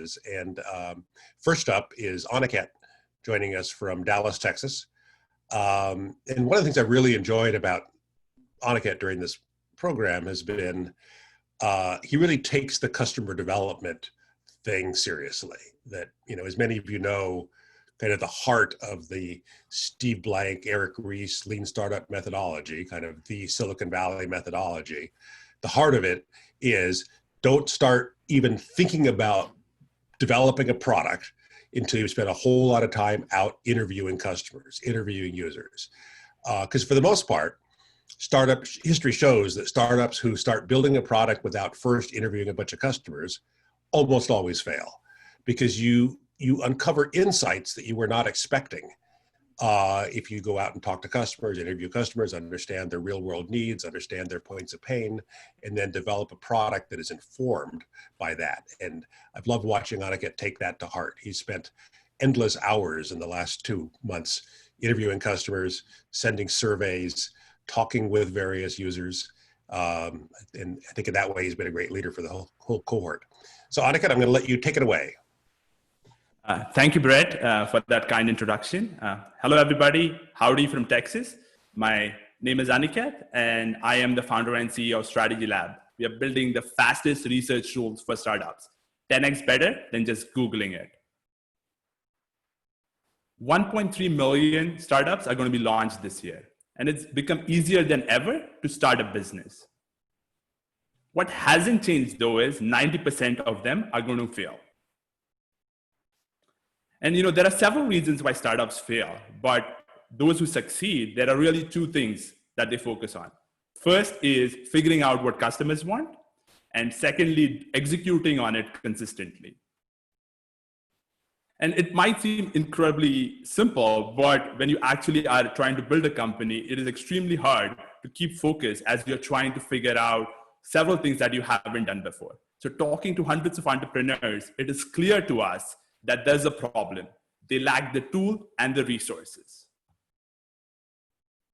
conferences. And first up is Aniket joining us from Dallas, Texas. And one of the things I really enjoyed about Aniket during this program has been he really takes the customer development thing seriously. That, you know, as many of you know, kind of the heart of the Steve Blank, Eric Ries lean startup methodology, kind of the Silicon Valley methodology. The heart of it is don't start even thinking about developing a product until you've spent a whole lot of time out interviewing customers, interviewing users. Because for the most part, startup history shows that startups who start building a product without first interviewing a bunch of customers almost always fail, because you uncover insights that you were not expecting. If you go out and talk to customers, interview customers, understand their real world needs, understand their points of pain, and then develop a product that is informed by that. And I've loved watching Aniket take that to heart. He's spent endless hours in the last 2 months interviewing customers, sending surveys, talking with various users. And I think in that way, he's been a great leader for the whole cohort. So Aniket, I'm going to let you take it away. Thank you, Brett, for that kind introduction. Hello, everybody. Howdy from Texas. My name is Aniket, and I am the founder and CEO of Strategy Lab. We are building the fastest research tools for startups, 10x better than just Googling it. 1.3 million startups are going to be launched this year, and it's become easier than ever to start a business. What hasn't changed, though, is 90% of them are going to fail. And there are several reasons why startups fail, but those who succeed, there are really two things that they focus on. First is figuring out what customers want, and secondly, executing on it consistently. And it might seem incredibly simple, but when you actually are trying to build a company, it is extremely hard to keep focus as you're trying to figure out several things that you haven't done before. So talking to hundreds of entrepreneurs, it is clear to us that there's a problem. They lack the tool and the resources.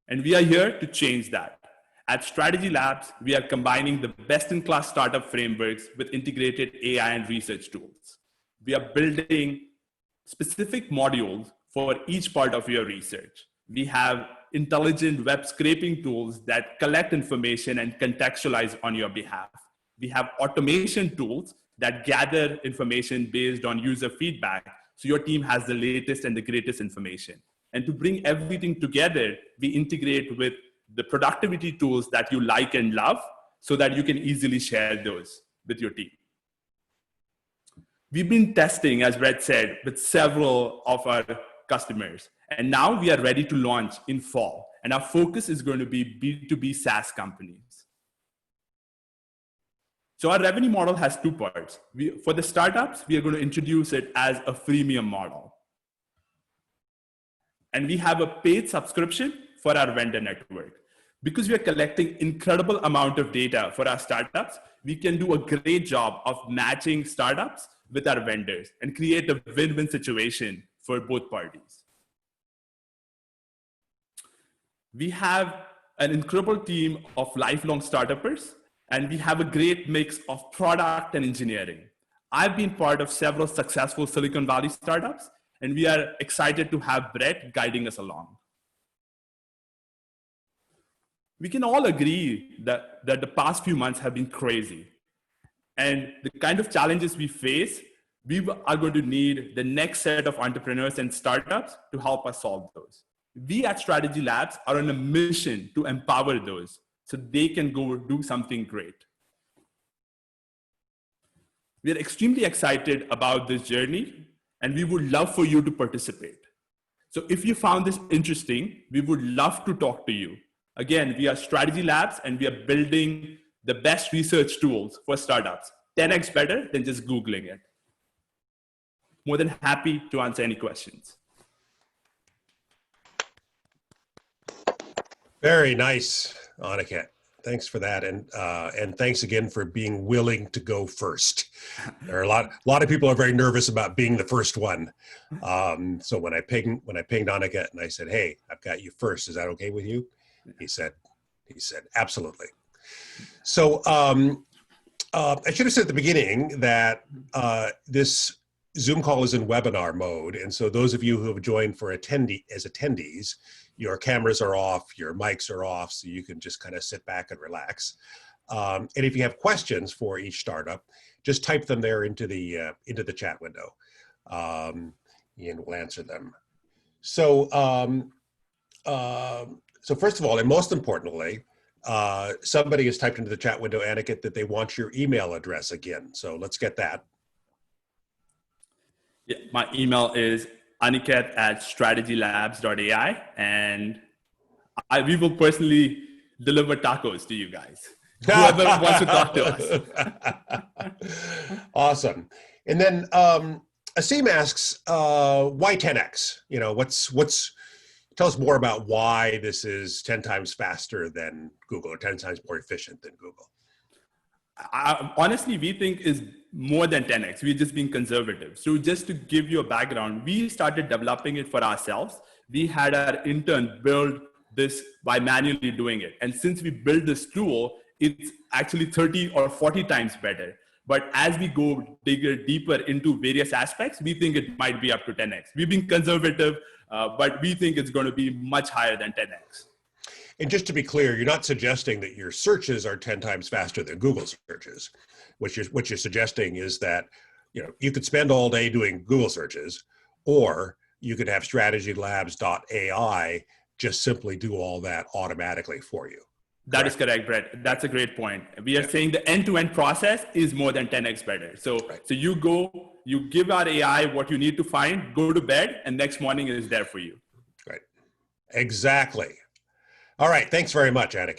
And we are here to change that. At Strategy Labs, we are combining the best-in-class startup frameworks with integrated AI and research tools. We are building specific modules for each part of your research. We have intelligent web scraping tools that collect information and contextualize on your behalf. We have automation tools that gather information based on user feedback, so your team has the latest and the greatest information. And to bring everything together, we integrate with the productivity tools that you like and love so that you can easily share those with your team. We've been testing, as Brett said, with several of our customers. And now we are ready to launch in fall. And our focus is going to be B2B SaaS companies. So our revenue model has two parts. For the startups, we are going to introduce it as a freemium model. And we have a paid subscription for our vendor network. Because we are collecting incredible amount of data for our startups, we can do a great job of matching startups with our vendors and create a win-win situation for both parties. We have an incredible team of lifelong startuppers, and we have a great mix of product and engineering. I've been part of several successful Silicon Valley startups, and we are excited to have Brett guiding us along. We can all agree that the past few months have been crazy. And the kind of challenges we face, we are going to need the next set of entrepreneurs and startups to help us solve those. We at Strategy Labs are on a mission to empower those so they can go do something great. We are extremely excited about this journey, and we would love for you to participate. So if you found this interesting, we would love to talk to you. Again, we are Strategy Labs, and we are building the best research tools for startups, 10x better than just Googling it. More than happy to answer any questions. Very nice, Aniket. Thanks for that, and thanks again for being willing to go first. There are a lot of people are very nervous about being the first one. So when I pinged Aniket and I said, "Hey, I've got you first. Is that okay with you?" He said, "Absolutely." So I should have said at the beginning that this Zoom call is in webinar mode. And so those of you who have joined for attendees, your cameras are off, your mics are off, so you can just kind of sit back and relax. And if you have questions for each startup, just type them there into the chat window, and we'll answer them. So, so first of all, and most importantly, somebody has typed into the chat window, Aniket, that they want your email address again. So let's get that. Yeah, my email is aniket@strategylabs.ai, and we will personally deliver tacos to you guys. Whoever wants to talk to us. Awesome. And then Asim asks, why 10x? You know, tell us more about why this is 10 times faster than Google or 10 times more efficient than Google. Honestly, we think is more than 10x. We're just being conservative. So just to give you a background, we started developing it for ourselves. We had our intern build this by manually doing it. And since we built this tool, it's actually 30 or 40 times better. But as we go deeper into various aspects, we think it might be up to 10x. We've been conservative, but we think it's going to be much higher than 10x. And just to be clear, you're not suggesting that your searches are 10 times faster than Google searches. What you're suggesting is that, you know, you could spend all day doing Google searches, or you could have Strategylabs.AI just simply do all that automatically for you. That is correct, Brett. That's a great point. We are saying the end-to-end process is more than 10x better. So, so you give our AI what you need to find, go to bed, and next morning it is there for you. Right. Exactly. All right. Thanks very much, Aniket.